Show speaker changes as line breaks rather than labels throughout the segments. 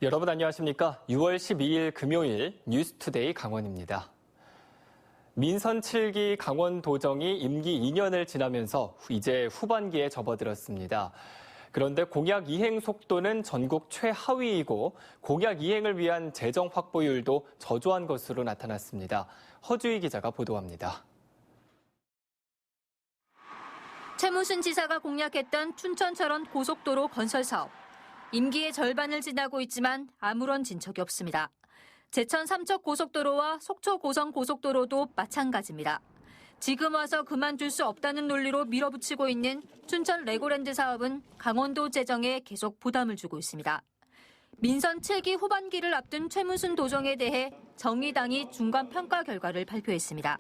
여러분 안녕하십니까? 6월 12일 금요일 뉴스투데이 강원입니다. 민선 7기 강원도정이 임기 2년을 지나면서 이제 후반기에 접어들었습니다. 그런데 공약 이행 속도는 전국 최하위이고 공약 이행을 위한 재정 확보율도 저조한 것으로 나타났습니다. 허주희 기자가 보도합니다.
최무순 지사가 공약했던 춘천철원 고속도로 건설 사업. 임기의 절반을 지나고 있지만 아무런 진척이 없습니다. 제천 삼척 고속도로와 속초 고성 고속도로도 마찬가지입니다. 지금 와서 그만둘 수 없다는 논리로 밀어붙이고 있는 춘천 레고랜드 사업은 강원도 재정에 계속 부담을 주고 있습니다. 민선 7기 후반기를 앞둔 최무순 도정에 대해 정의당이 중간 평가 결과를 발표했습니다.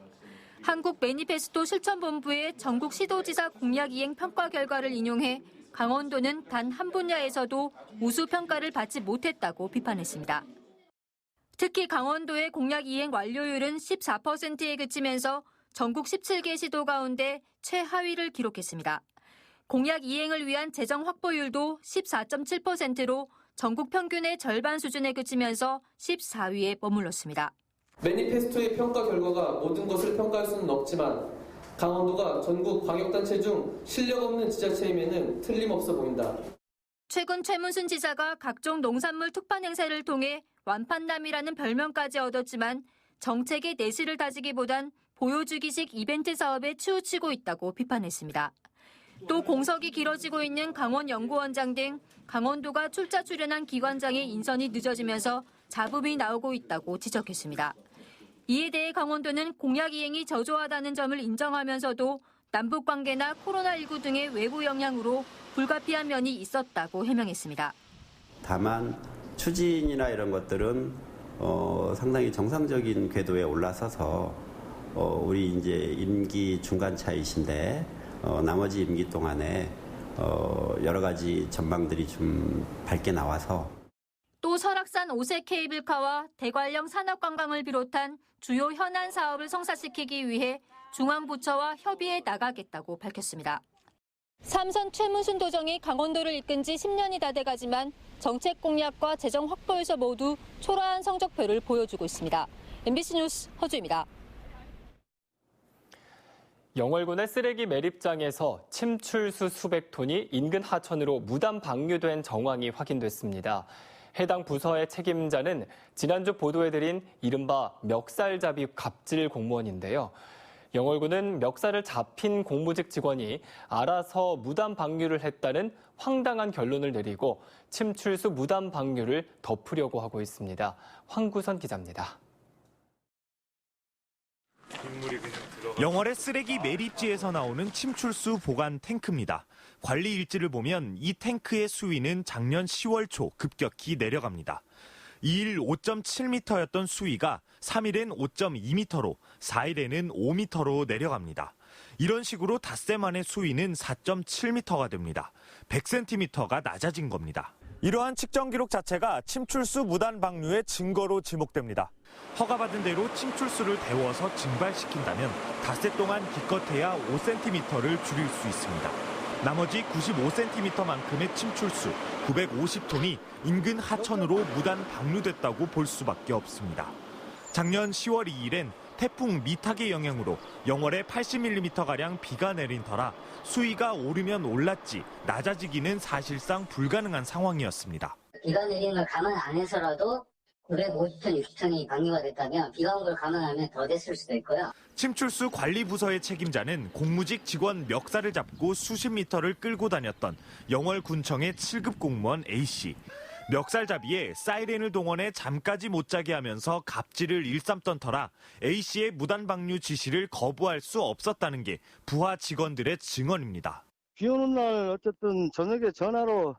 한국 매니페스토 실천본부의 전국 시도지사 공약 이행 평가 결과를 인용해 강원도는 단 한 분야에서도 우수 평가를 받지 못했다고 비판했습니다. 특히 강원도의 공약 이행 완료율은 14%에 그치면서 전국 17개 시도 가운데 최하위를 기록했습니다. 공약 이행을 위한 재정 확보율도 14.7%로 전국 평균의 절반 수준에 그치면서 14위에 머물렀습니다.
매니페스토의 평가 결과가 모든 것을 평가할 수는 없지만 강원도가 전국 광역단체 중 실력 없는 지자체임에는 틀림없어 보인다.
최근 최무순 지사가 각종 농산물 특판 행사를 통해 완판남이라는 별명까지 얻었지만 정책의 내실을 다지기보단 보여주기식 이벤트 사업에 치우치고 있다고 비판했습니다. 또 공석이 길어지고 있는 강원연구원장 등 강원도가 출자 출연한 기관장의 인선이 늦어지면서 잡음이 나오고 있다고 지적했습니다. 이에 대해 강원도는 공약 이행이 저조하다는 점을 인정하면서도 남북관계나 코로나19 등의 외부 영향으로 불가피한 면이 있었다고 해명했습니다.
다만 추진이나 이런 것들은 상당히 정상적인 궤도에 올라서서 우리 이제 임기 중간 차이신데 나머지 임기 동안에 여러 가지 전망들이 좀 밝게 나와서
또 설악산 5세 케이블카와 대관령 산업관광을 비롯한 주요 현안 사업을 성사시키기 위해 중앙부처와 협의해 나가겠다고 밝혔습니다. 삼선 최무순 도정이 강원도를 이끈 지 10년이 다 돼가지만 정책 공약과 재정 확보에서 모두 초라한 성적표를 보여주고 있습니다. MBC 뉴스 허주입니다.
영월군의 쓰레기 매립장에서 침출수 수백 톤이 인근 하천으로 무단 방류된 정황이 확인됐습니다. 해당 부서의 책임자는 지난주 보도해드린 이른바 멱살잡이 갑질 공무원인데요. 영월군은 멱살을 잡힌 공무직 직원이 알아서 무단 방류를 했다는 황당한 결론을 내리고 침출수 무단 방류를 덮으려고 하고 있습니다. 황구선 기자입니다.
영월의 쓰레기 매립지에서 나오는 침출수 보관 탱크입니다. 관리 일지를 보면 이 탱크의 수위는 작년 10월 초 급격히 내려갑니다. 2일 5.7m였던 수위가 3일엔 5.2m로 4일에는 5m로 내려갑니다. 이런 식으로 닷새 만에 수위는 4.7m가 됩니다. 100cm가 낮아진 겁니다. 이러한 측정 기록 자체가 침출수 무단 방류의 증거로 지목됩니다. 허가받은 대로 침출수를 데워서 증발시킨다면 닷새 동안 기껏해야 5cm를 줄일 수 있습니다. 나머지 95cm만큼의 침출수 950톤이 인근 하천으로 무단 방류됐다고 볼 수밖에 없습니다. 작년 10월 2일엔 태풍 미탁의 영향으로 영월에 80mm가량 비가 내린 터라 수위가 오르면 올랐지 낮아지기는 사실상 불가능한 상황이었습니다.
비가 내리는 걸 감안 안 해서라도 950톤, 60톤이 방류가 됐다면 비가 온 걸 감안하면 더 됐을 수도 있고요.
침출수 관리부서의 책임자는 공무직 직원 멱살을 잡고 수십 미터를 끌고 다녔던 영월군청의 7급 공무원 A씨. 멱살잡이에 사이렌을 동원해 잠까지 못 자게 하면서 갑질을 일삼던 터라 A씨의 무단 방류 지시를 거부할 수 없었다는 게 부하 직원들의 증언입니다.
비 오는 날 어쨌든 저녁에 전화로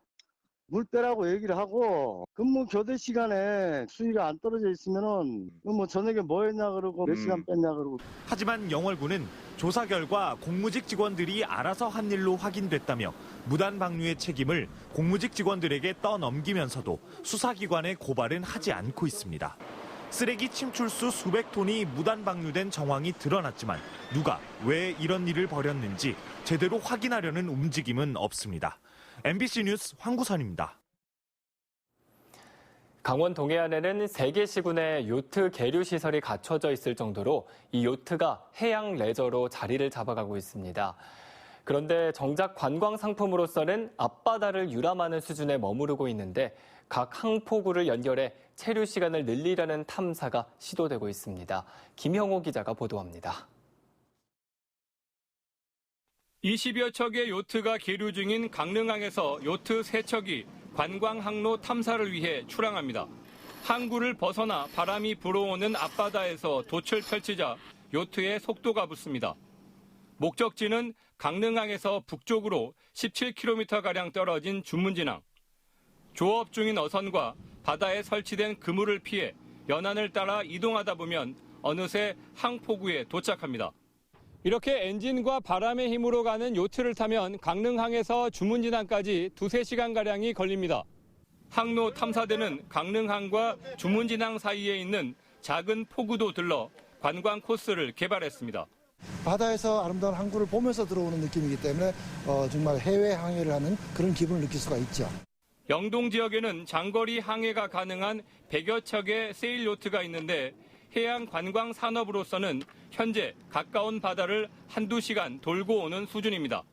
물 빼라고 얘기를 하고 근무 교대 시간에 수위가 안 떨어져 있으면은 뭐 저녁에 뭐 했냐 그러고 몇 시간 뺐냐 그러고.
하지만 영월군은 조사 결과 공무직 직원들이 알아서 한 일로 확인됐다며 무단 방류의 책임을 공무직 직원들에게 떠넘기면서도 수사기관에 고발은 하지 않고 있습니다. 쓰레기 침출수 수백 톤이 무단 방류된 정황이 드러났지만 누가 왜 이런 일을 벌였는지 제대로 확인하려는 움직임은 없습니다. MBC 뉴스 황구선입니다.
강원 동해안에는 3개 시군의 요트 계류 시설이 갖춰져 있을 정도로 이 요트가 해양 레저로 자리를 잡아가고 있습니다. 그런데 정작 관광 상품으로서는 앞바다를 유람하는 수준에 머무르고 있는데 각 항포구를 연결해 체류 시간을 늘리려는 탐사가 시도되고 있습니다. 김형호 기자가 보도합니다.
20여 척의 요트가 계류 중인 강릉항에서 요트 3척이 관광 항로 탐사를 위해 출항합니다. 항구를 벗어나 바람이 불어오는 앞바다에서 돛을 펼치자 요트에 속도가 붙습니다. 목적지는 강릉항에서 북쪽으로 17km가량 떨어진 주문진항. 조업 중인 어선과 바다에 설치된 그물을 피해 연안을 따라 이동하다 보면 어느새 항포구에 도착합니다. 이렇게 엔진과 바람의 힘으로 가는 요트를 타면 강릉항에서 주문진항까지 2~3시간가량이 걸립니다. 항로 탐사대는 강릉항과 주문진항 사이에 있는 작은 포구도 들러 관광 코스를 개발했습니다.
바다에서 아름다운 항구를 보면서 들어오는 느낌이기 때문에 정말 해외 항해를 하는 그런 기분을 느낄 수가 있죠.
영동 지역에는 장거리 항해가 가능한 100여 척의 세일 요트가 있는데 해양 관광 산업으로서는 현재 가까운 바다를 1~2시간 돌고 오는 수준입니다.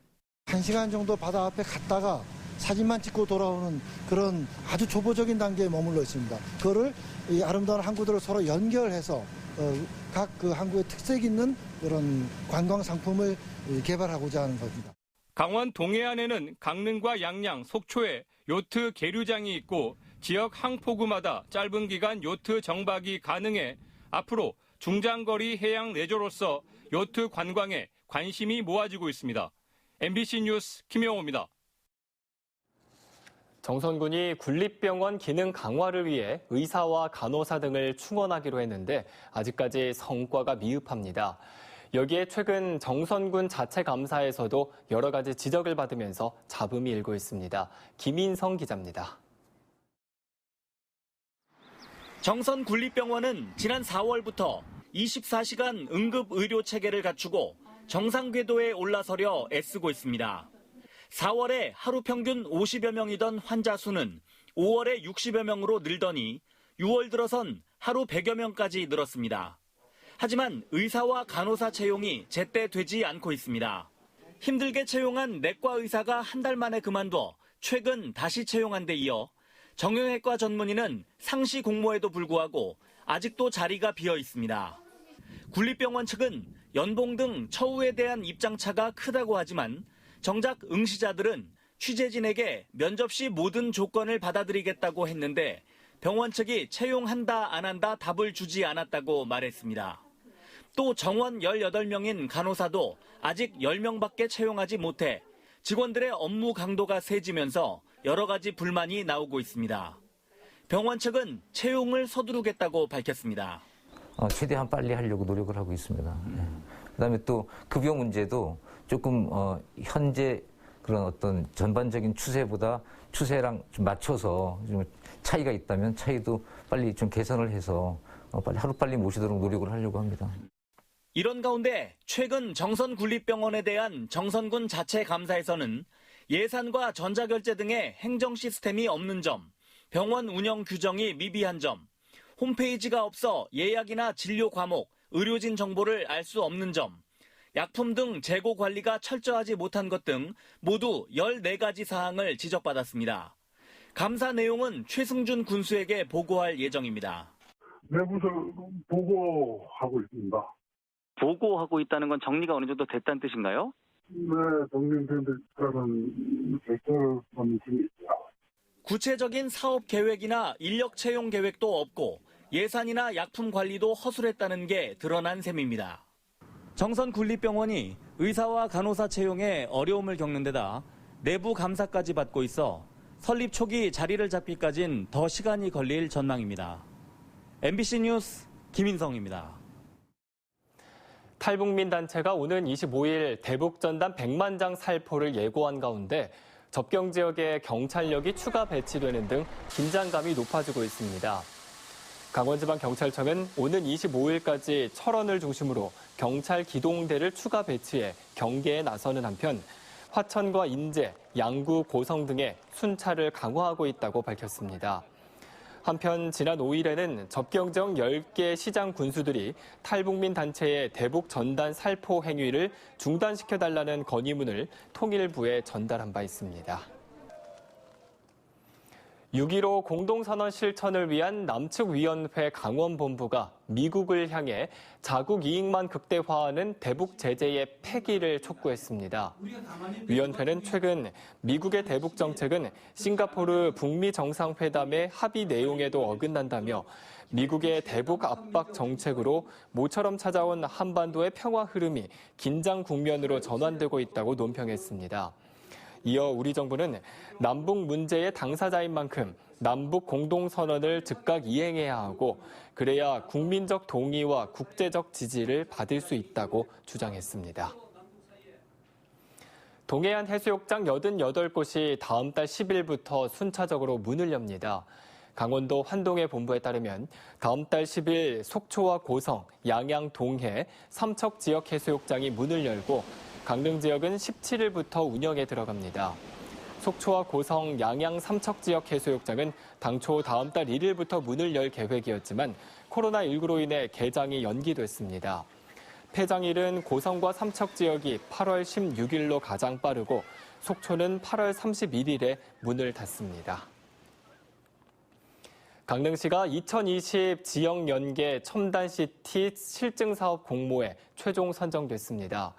1시간 정도 바다 앞에 갔다가 사진만 찍고 돌아오는 그런 아주 초보적인 단계에 머물러 있습니다. 그거를 이 아름다운 항구들을 서로 연결해서 각 그 항구의 특색 있는 그런 관광 상품을 개발하고자 하는 겁니다.
강원 동해안에는 강릉과 양양, 속초에 요트 계류장이 있고 지역 항포구마다 짧은 기간 요트 정박이 가능해 앞으로 중장거리 해양 레저로서 요트 관광에 관심이 모아지고 있습니다. MBC 뉴스 김영호입니다.
정선군이 군립병원 기능 강화를 위해 의사와 간호사 등을 충원하기로 했는데 아직까지 성과가 미흡합니다. 여기에 최근 정선군 자체 감사에서도 여러 가지 지적을 받으면서 잡음이 일고 있습니다. 김인성 기자입니다.
정선군립병원은 지난 4월부터 24시간 응급의료 체계를 갖추고 정상 궤도에 올라서려 애쓰고 있습니다. 4월에 하루 평균 50여 명이던 환자 수는 5월에 60여 명으로 늘더니 6월 들어선 하루 100여 명까지 늘었습니다. 하지만 의사와 간호사 채용이 제때 되지 않고 있습니다. 힘들게 채용한 내과 의사가 한 달 만에 그만둬 최근 다시 채용한 데 이어 정형외과 전문의는 상시 공모에도 불구하고 아직도 자리가 비어 있습니다. 군립병원 측은 연봉 등 처우에 대한 입장차가 크다고 하지만 정작 응시자들은 취재진에게 면접 시 모든 조건을 받아들이겠다고 했는데 병원 측이 채용한다 안 한다 답을 주지 않았다고 말했습니다. 또 정원 18명인 간호사도 아직 10명밖에 채용하지 못해 직원들의 업무 강도가 세지면서 여러 가지 불만이 나오고 있습니다. 병원 측은 채용을 서두르겠다고 밝혔습니다.
최대한 빨리 하려고 노력을 하고 있습니다. 그다음에 또 급여 문제도 조금 현재 그런 어떤 전반적인 추세보다 추세랑 좀 맞춰서 좀 차이가 있다면 차이도 빨리 좀 개선을 해서 빨리 하루빨리 모시도록 노력을 하려고 합니다.
이런 가운데 최근 정선군립병원에 대한 정선군 자체 감사에서는 예산과 전자결제 등의 행정 시스템이 없는 점, 병원 운영 규정이 미비한 점, 홈페이지가 없어 예약이나 진료 과목, 의료진 정보를 알 수 없는 점, 약품 등 재고 관리가 철저하지 못한 것 등 모두 14가지 사항을 지적받았습니다. 감사 내용은 최승준 군수에게 보고할 예정입니다.
내부서 보고하고 있습니다.
보고하고 있다는 건 정리가 어느 정도 됐다는 뜻인가요?
네, 정리된 결정은 중입니다.
구체적인 사업 계획이나 인력 채용 계획도 없고 예산이나 약품 관리도 허술했다는 게 드러난 셈입니다. 정선군립병원이 의사와 간호사 채용에 어려움을 겪는 데다 내부 감사까지 받고 있어 설립 초기 자리를 잡기까진 더 시간이 걸릴 전망입니다. MBC 뉴스 김인성입니다.
탈북민 단체가 오는 25일 대북전단 100만 장 살포를 예고한 가운데 접경 지역에 경찰력이 추가 배치되는 등 긴장감이 높아지고 있습니다. 강원지방경찰청은 오는 25일까지 철원을 중심으로 경찰 기동대를 추가 배치해 경계에 나서는 한편 화천과 인제, 양구, 고성 등에 순찰을 강화하고 있다고 밝혔습니다. 한편 지난 5일에는 접경정 10개 시장 군수들이 탈북민 단체의 대북 전단 살포 행위를 중단시켜달라는 건의문을 통일부에 전달한 바 있습니다. 6.15 공동선언 실천을 위한 남측위원회 강원본부가 미국을 향해 자국 이익만 극대화하는 대북 제재의 폐기를 촉구했습니다. 위원회는 최근 미국의 대북 정책은 싱가포르 북미 정상회담의 합의 내용에도 어긋난다며 미국의 대북 압박 정책으로 모처럼 찾아온 한반도의 평화 흐름이 긴장 국면으로 전환되고 있다고 논평했습니다. 이어 우리 정부는 남북 문제의 당사자인 만큼 남북 공동선언을 즉각 이행해야 하고 그래야 국민적 동의와 국제적 지지를 받을 수 있다고 주장했습니다. 동해안 해수욕장 88곳이 다음 달 10일부터 순차적으로 문을 엽니다. 강원도 환동해 본부에 따르면 다음 달 10일 속초와 고성, 양양, 동해, 삼척 지역 해수욕장이 문을 열고 강릉 지역은 17일부터 운영에 들어갑니다. 속초와 고성, 양양, 삼척 지역 해수욕장은 당초 다음 달 1일부터 문을 열 계획이었지만 코로나19로 인해 개장이 연기됐습니다. 폐장일은 고성과 삼척 지역이 8월 16일로 가장 빠르고 속초는 8월 31일에 문을 닫습니다. 강릉시가 2020 지역 연계 첨단시티 실증사업 공모에 최종 선정됐습니다.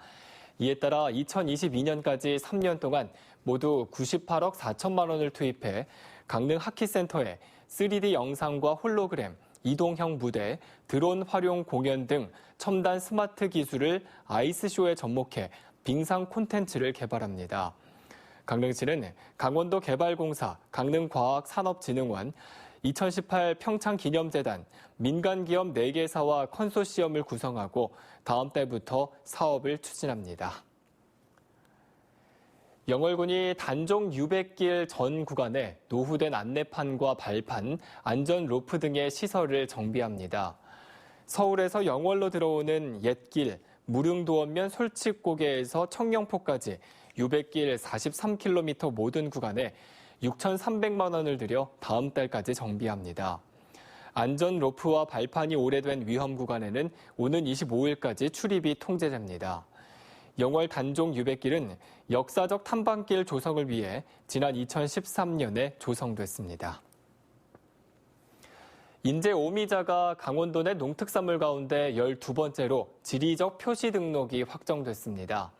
이에 따라 2022년까지 3년 동안 모두 98억 4천만 원을 투입해 강릉 하키센터에 3D 영상과 홀로그램, 이동형 무대, 드론 활용 공연 등 첨단 스마트 기술을 아이스쇼에 접목해 빙상 콘텐츠를 개발합니다. 강릉시는 강원도 개발공사, 강릉과학산업진흥원, 2018 평창기념재단, 민간기업 4개사와 컨소시엄을 구성하고 다음 달부터 사업을 추진합니다. 영월군이 단종 600길 전 구간에 노후된 안내판과 발판, 안전 로프 등의 시설을 정비합니다. 서울에서 영월로 들어오는 옛길, 무릉도원면 솔직고개에서 청령포까지 600길 43km 모든 구간에 6,300만 원을 들여 다음 달까지 정비합니다. 안전 로프와 발판이 오래된 위험 구간에는 오는 25일까지 출입이 통제됩니다. 영월 단종 600길은 역사적 탐방길 조성을 위해 지난 2013년에 조성됐습니다. 인제 오미자가 강원도 내 농특산물 가운데 12번째로 지리적 표시 등록이 확정됐습니다.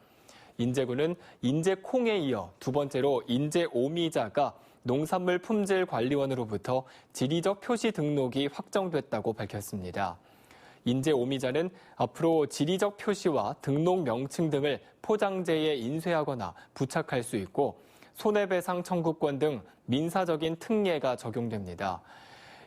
인제군은 인제콩에 이어 두 번째로 인제오미자가 농산물 품질 관리원으로부터 지리적 표시 등록이 확정됐다고 밝혔습니다. 인제오미자는 앞으로 지리적 표시와 등록 명칭 등을 포장재에 인쇄하거나 부착할 수 있고 손해배상 청구권 등 민사적인 특례가 적용됩니다.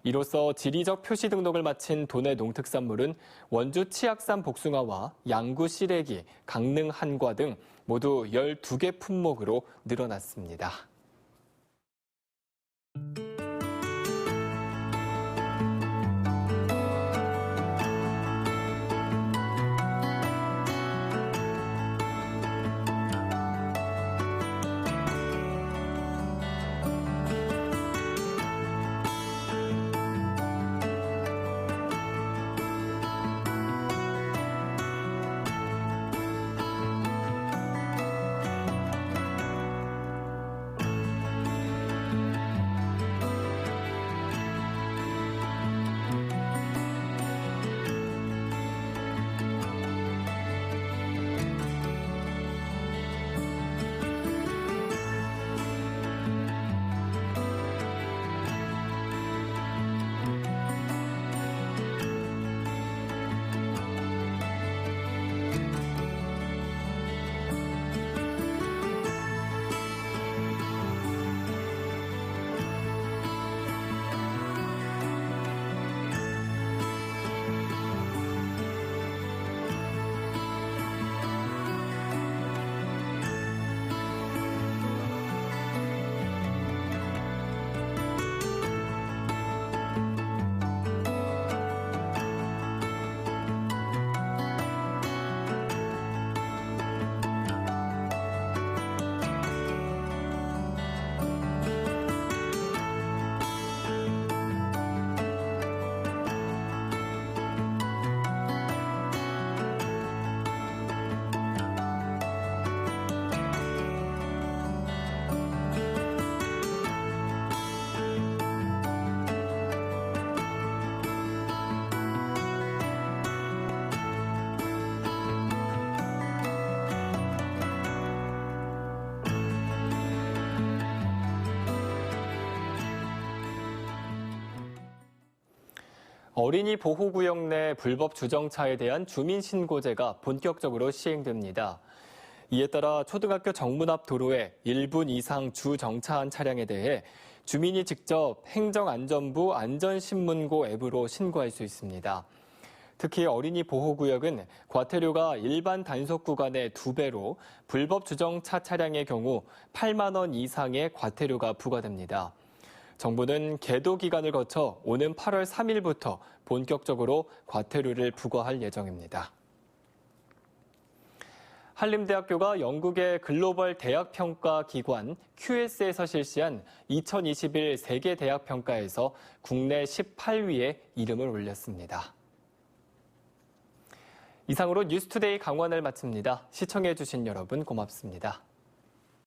이로써 지리적 표시 등록을 마친 도내 농특산물은 원주 치악산 복숭아와 양구 시래기, 강릉 한과 등 모두 12개 품목으로 늘어났습니다. 어린이 보호구역 내 불법 주정차에 대한 주민신고제가 본격적으로 시행됩니다. 이에 따라 초등학교 정문 앞 도로에 1분 이상 주정차한 차량에 대해 주민이 직접 행정안전부 안전신문고 앱으로 신고할 수 있습니다. 특히 어린이 보호구역은 과태료가 일반 단속 구간의 2배로 불법 주정차 차량의 경우 8만 원 이상의 과태료가 부과됩니다. 정부는 계도 기간을 거쳐 오는 8월 3일부터 본격적으로 과태료를 부과할 예정입니다. 한림대학교가 영국의 글로벌 대학평가 기관 QS에서 실시한 2021 세계 대학평가에서 국내 18위에 이름을 올렸습니다. 이상으로 뉴스투데이 강원을 마칩니다. 시청해주신 여러분 고맙습니다.